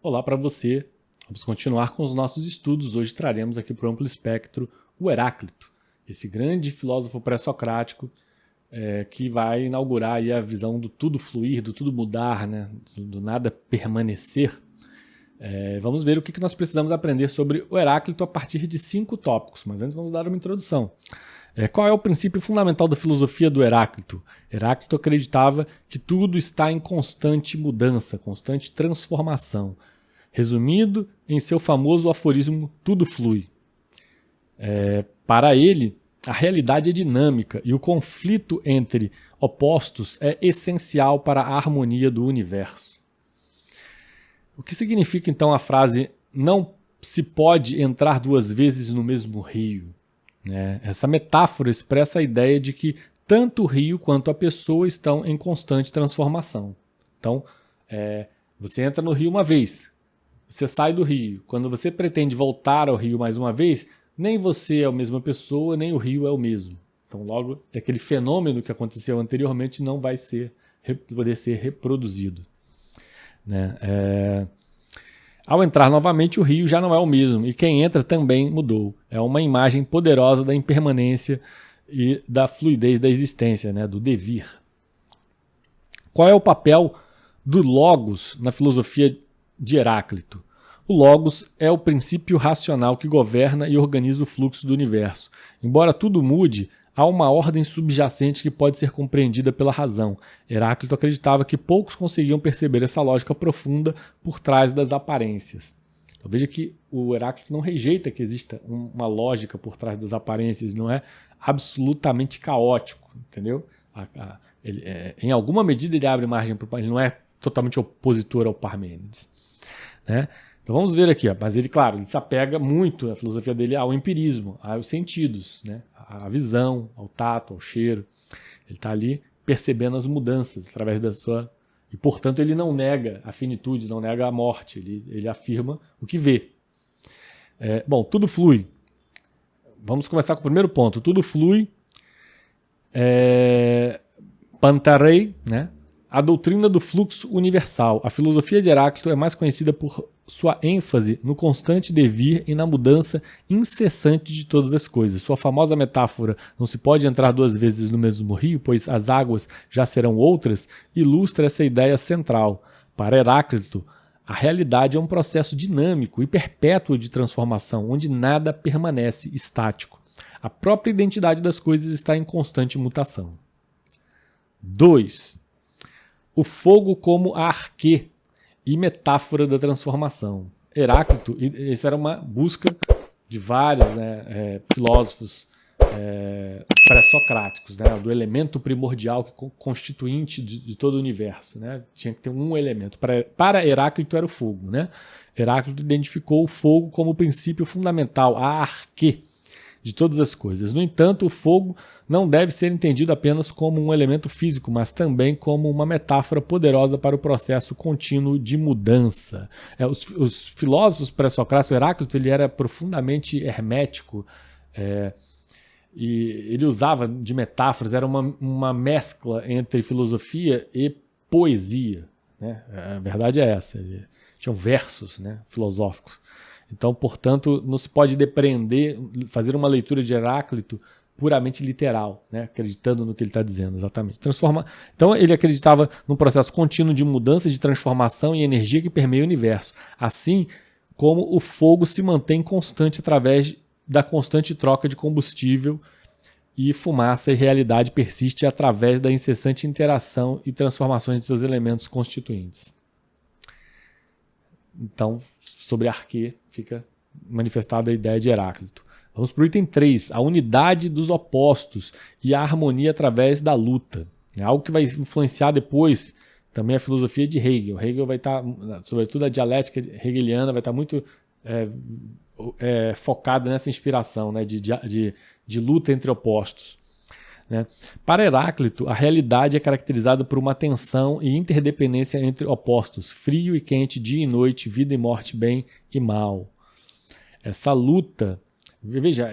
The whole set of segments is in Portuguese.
Olá para você. Vamos continuar com os nossos estudos. Hoje traremos aqui para o amplo espectro o Heráclito, esse grande filósofo pré-socrático que vai inaugurar aí a visão do tudo fluir, do tudo mudar, né? Do nada permanecer. Vamos ver o que nós precisamos aprender sobre o Heráclito a partir de 5 tópicos, mas antes vamos dar uma introdução. Qual é o princípio fundamental da filosofia do Heráclito? Heráclito acreditava que tudo está em constante mudança, constante transformação. Resumido em seu famoso aforismo, tudo flui. Para ele, a realidade é dinâmica e o conflito entre opostos é essencial para a harmonia do universo. O que significa então a frase não se pode entrar 2 vezes no mesmo rio? Essa metáfora expressa a ideia de que tanto o rio quanto a pessoa estão em constante transformação. Então, você entra no rio uma vez, você sai do rio. Quando você pretende voltar ao rio mais uma vez, nem você é a mesma pessoa, nem o rio é o mesmo. Então, logo, aquele fenômeno que aconteceu anteriormente não vai poder ser reproduzido. Ao entrar novamente, o rio já não é o mesmo, e quem entra também mudou. É uma imagem poderosa da impermanência e da fluidez da existência, do devir. Qual é o papel do Logos na filosofia de Heráclito? O Logos é o princípio racional que governa e organiza o fluxo do universo. Embora tudo mude, há uma ordem subjacente que pode ser compreendida pela razão. Heráclito acreditava que poucos conseguiam perceber essa lógica profunda por trás das aparências. Então veja que o Heráclito não rejeita que exista uma lógica por trás das aparências, não é absolutamente caótico, entendeu? Em alguma medida ele abre margem para ele não é totalmente opositor ao Parmênides. Então vamos ver aqui, mas ele se apega muito, a filosofia dele, ao empirismo, aos sentidos, à visão, ao tato, ao cheiro. Ele está ali percebendo as mudanças através da sua... E, portanto, ele não nega a finitude, não nega a morte, ele afirma o que vê. Tudo flui. Vamos começar com o primeiro ponto. Tudo flui. Pantarei, a doutrina do fluxo universal. A filosofia de Heráclito é mais conhecida por sua ênfase no constante devir e na mudança incessante de todas as coisas. Sua famosa metáfora, não se pode entrar 2 vezes no mesmo rio, pois as águas já serão outras, ilustra essa ideia central. Para Heráclito, a realidade é um processo dinâmico e perpétuo de transformação, onde nada permanece estático. A própria identidade das coisas está em constante mutação. 2. O fogo como arquê e metáfora da transformação. Heráclito, isso era uma busca de vários filósofos pré-socráticos, do elemento primordial constituinte de todo o universo. Tinha que ter um elemento. Para Heráclito era o fogo. Heráclito identificou o fogo como o princípio fundamental, a arquê de todas as coisas. No entanto, o fogo não deve ser entendido apenas como um elemento físico, mas também como uma metáfora poderosa para o processo contínuo de mudança. Os filósofos pré-socráticos, Heráclito, ele era profundamente hermético, e ele usava de metáforas, era uma mescla entre filosofia e poesia. A verdade é essa. Tinham versos filosóficos. Então, portanto, não se pode depreender, fazer uma leitura de Heráclito puramente literal, acreditando no que ele está dizendo, exatamente. Então, ele acreditava num processo contínuo de mudança, de transformação e energia que permeia o universo, assim como o fogo se mantém constante através da constante troca de combustível e fumaça, e realidade persiste através da incessante interação e transformações de seus elementos constituintes. Então, sobre arquê, fica manifestada a ideia de Heráclito. Vamos para o item 3, a unidade dos opostos e a harmonia através da luta. É algo que vai influenciar depois também a filosofia de Hegel. Hegel vai estar, sobretudo a dialética hegeliana, vai estar muito focada nessa inspiração de luta entre opostos. Para Heráclito, a realidade é caracterizada por uma tensão e interdependência entre opostos, frio e quente, dia e noite, vida e morte, bem e mal. Essa luta, veja,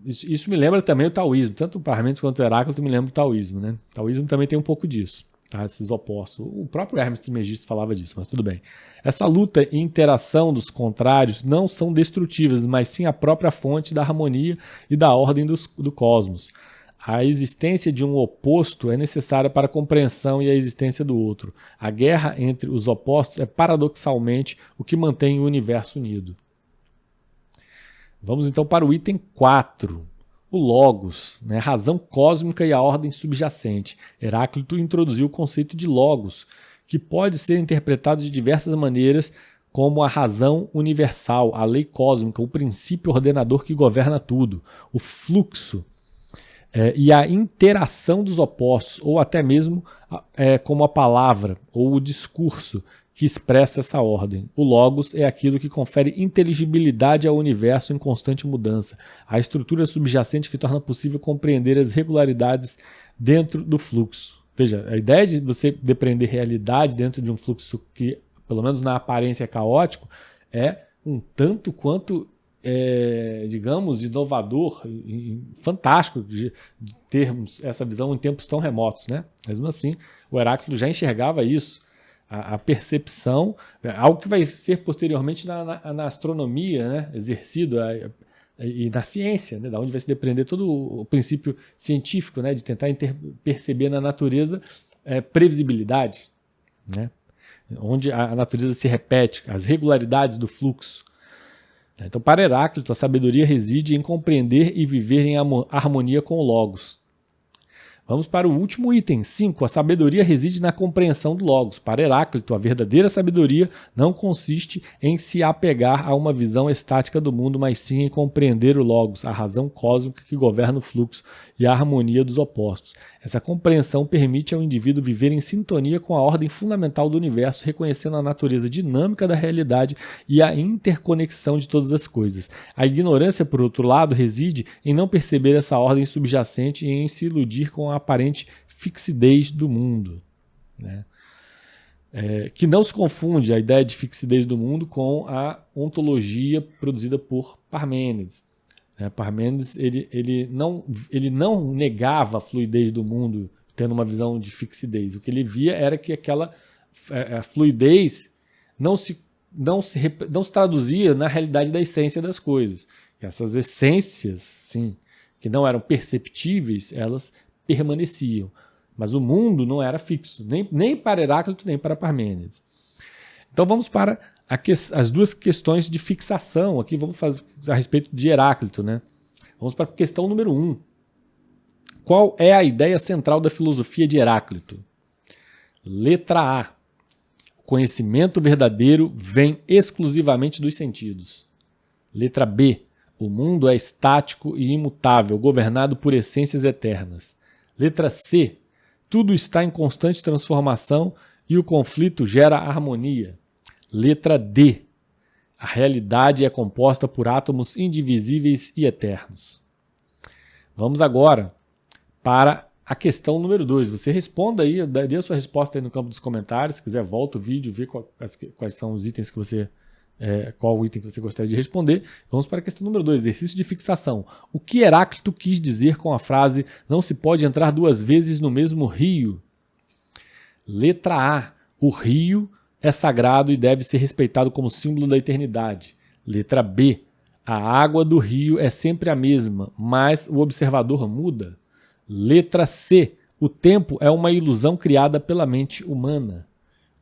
isso me lembra também o taoísmo, tanto o Parmênides quanto o Heráclito me lembra o taoísmo. O taoísmo também tem um pouco disso. tá? Esses opostos. O próprio Hermes Trismegisto falava disso, mas tudo bem. Essa luta e interação dos contrários não são destrutivas, mas sim a própria fonte da harmonia e da ordem do cosmos. A existência de um oposto é necessária para a compreensão e a existência do outro. A guerra entre os opostos é paradoxalmente o que mantém o universo unido. Vamos então para o item 4. O Logos, né? A razão cósmica e a ordem subjacente. Heráclito introduziu o conceito de Logos, que pode ser interpretado de diversas maneiras como a razão universal, a lei cósmica, o princípio ordenador que governa tudo, o fluxo e a interação dos opostos, ou até mesmo como a palavra ou o discurso que expressa essa ordem. O Logos é aquilo que confere inteligibilidade ao universo em constante mudança, a estrutura subjacente que torna possível compreender as regularidades dentro do fluxo. Veja, a ideia de você depreender realidade dentro de um fluxo que, pelo menos na aparência, é caótico, é um tanto quanto, digamos, inovador e fantástico de termos essa visão em tempos tão remotos, né? Mesmo assim, o Heráclito já enxergava isso. A percepção, algo que vai ser posteriormente na astronomia, né, exercido e na ciência, né, da onde vai se depreender todo o princípio científico, né, de tentar perceber na natureza previsibilidade, né, onde a natureza se repete, as regularidades do fluxo. Então, para Heráclito, a sabedoria reside em compreender e viver em harmonia com o Logos. Vamos para o último item, 5. A sabedoria reside na compreensão do Logos. Para Heráclito, a verdadeira sabedoria não consiste em se apegar a uma visão estática do mundo, mas sim em compreender o Logos, a razão cósmica que governa o fluxo e a harmonia dos opostos. Essa compreensão permite ao indivíduo viver em sintonia com a ordem fundamental do universo, reconhecendo a natureza dinâmica da realidade e a interconexão de todas as coisas. A ignorância, por outro lado, reside em não perceber essa ordem subjacente e em se iludir com a aparente fixidez do mundo, né? Que não se confunde a ideia de fixidez do mundo com a ontologia produzida por Parmênides. Parmênides ele não negava a fluidez do mundo tendo uma visão de fixidez. O que ele via era que aquela a fluidez não se traduzia na realidade da essência das coisas. E essas essências, sim, que não eram perceptíveis, elas permaneciam. Mas o mundo não era fixo, nem para Heráclito, nem para Parmênides. Então vamos para as duas questões de fixação. Aqui vamos fazer a respeito de Heráclito, né? Vamos para a questão número 1. Qual é a ideia central da filosofia de Heráclito? Letra A. O conhecimento verdadeiro vem exclusivamente dos sentidos. Letra B. O mundo é estático e imutável, governado por essências eternas. Letra C. Tudo está em constante transformação e o conflito gera harmonia. Letra D. A realidade é composta por átomos indivisíveis e eternos. Vamos agora para a questão número 2. Você responda aí, dê a sua resposta aí no campo dos comentários. Se quiser, volta o vídeo, vê quais são os itens que você... qual o item que você gostaria de responder. Vamos para a questão número 2, exercício de fixação. O que Heráclito quis dizer com a frase "não se pode entrar duas vezes no mesmo rio"? Letra A. O rio é sagrado e deve ser respeitado como símbolo da eternidade. Letra B. A água do rio é sempre a mesma, mas o observador muda. Letra C. O tempo é uma ilusão criada pela mente humana.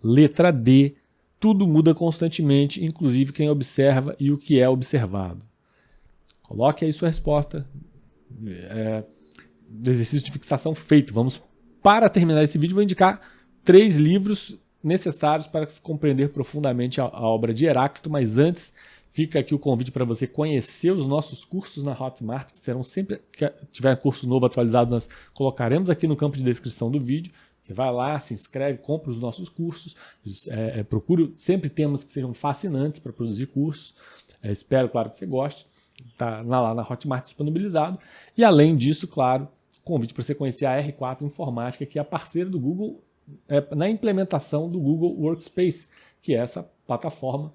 Letra D. Tudo muda constantemente, inclusive quem observa e o que é observado. Coloque aí sua resposta do exercício de fixação feito. Vamos, para terminar esse vídeo, vou indicar 3 livros necessários para se compreender profundamente a obra de Heráclito, mas antes fica aqui o convite para você conhecer os nossos cursos na Hotmart, que serão sempre que tiver curso novo atualizado, nós colocaremos aqui no campo de descrição do vídeo. Você vai lá, se inscreve, compra os nossos cursos, procure sempre temas que sejam fascinantes para produzir cursos. Espero, claro, que você goste. Está lá na Hotmart disponibilizado. E além disso, claro, convite para você conhecer a R4 Informática, que é a parceira do Google na implementação do Google Workspace, que é essa plataforma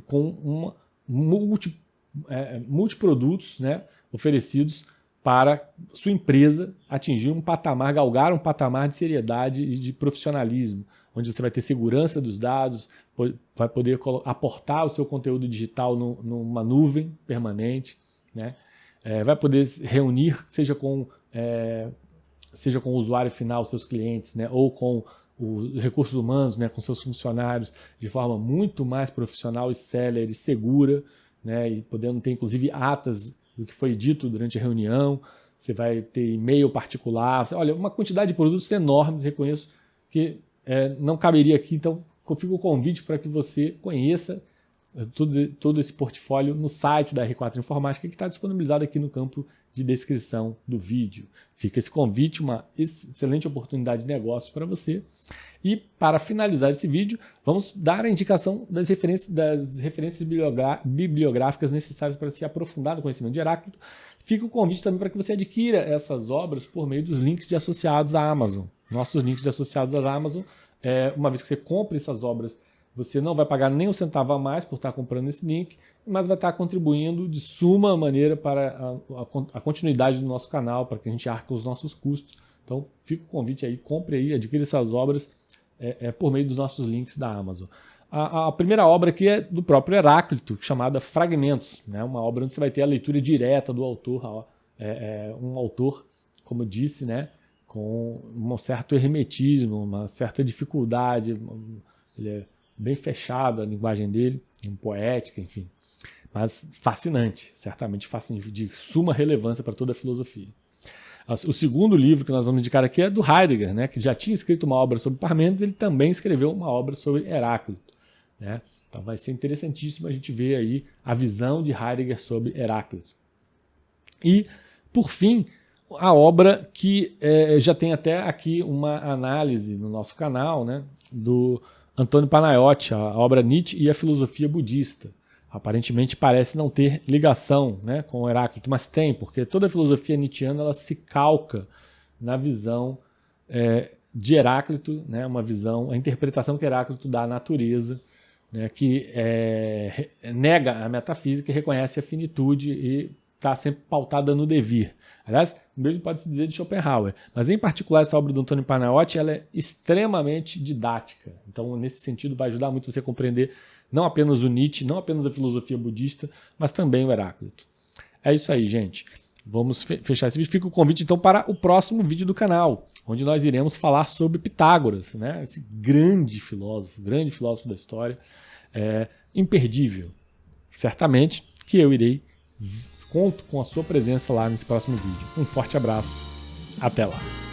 com multiprodutos, né, oferecidos para sua empresa atingir um patamar, galgar um patamar de seriedade e de profissionalismo, onde você vai ter segurança dos dados, vai poder aportar o seu conteúdo digital numa nuvem permanente, né? Vai poder reunir, seja com o usuário final, seus clientes, né? Ou com os recursos humanos, né? Com seus funcionários, de forma muito mais profissional e célere, segura, né? E podendo ter, inclusive, atas do que foi dito durante a reunião. Você vai ter e-mail particular. Olha, uma quantidade de produtos enormes, reconheço que não caberia aqui, então fica o convite para que você conheça todo esse portfólio no site da R4 Informática, que está disponibilizado aqui no campo de descrição do vídeo. Fica esse convite, uma excelente oportunidade de negócio para você. E para finalizar esse vídeo, vamos dar a indicação das referências bibliográficas necessárias para se aprofundar no conhecimento de Heráclito. Fica o convite também para que você adquira essas obras por meio dos links de associados à Amazon. Nossos links de associados à Amazon, uma vez que você compra essas obras, você não vai pagar nem um centavo a mais por estar comprando esse link, mas vai estar contribuindo de suma maneira para a continuidade do nosso canal, para que a gente arque os nossos custos. Então fica o convite aí, compre aí, adquira essas obras por meio dos nossos links da Amazon. A primeira obra aqui é do próprio Heráclito, chamada Fragmentos, né? Uma obra onde você vai ter a leitura direta do autor, um autor, como eu disse, né? Com um certo hermetismo, uma certa dificuldade, ele é bem fechado a linguagem dele, poética, enfim, mas fascinante, certamente fascinante, de suma relevância para toda a filosofia. O segundo livro que nós vamos indicar aqui é do Heidegger, né, que já tinha escrito uma obra sobre Parmênides, ele também escreveu uma obra sobre Heráclito, né? Então vai ser interessantíssimo a gente ver aí a visão de Heidegger sobre Heráclito. E, por fim, a obra que já tem até aqui uma análise no nosso canal, né, do Antônio Panayotti, a obra Nietzsche e a filosofia budista. Aparentemente parece não ter ligação, né, com o Heráclito, mas tem, porque toda a filosofia nietzschiana ela se calca na visão de Heráclito, né, uma visão, a interpretação que Heráclito dá à natureza, né, que nega a metafísica e reconhece a finitude e está sempre pautada no devir. Aliás, o mesmo pode se dizer de Schopenhauer, mas em particular essa obra do Antônio Panayotti ela é extremamente didática. Então, nesse sentido, vai ajudar muito você a compreender não apenas o Nietzsche, não apenas a filosofia budista, mas também o Heráclito. É isso aí, gente. Vamos fechar esse vídeo. Fica o convite, então, para o próximo vídeo do canal, onde nós iremos falar sobre Pitágoras, né? Esse grande filósofo da história, imperdível. Certamente que eu conto com a sua presença lá nesse próximo vídeo. Um forte abraço. Até lá.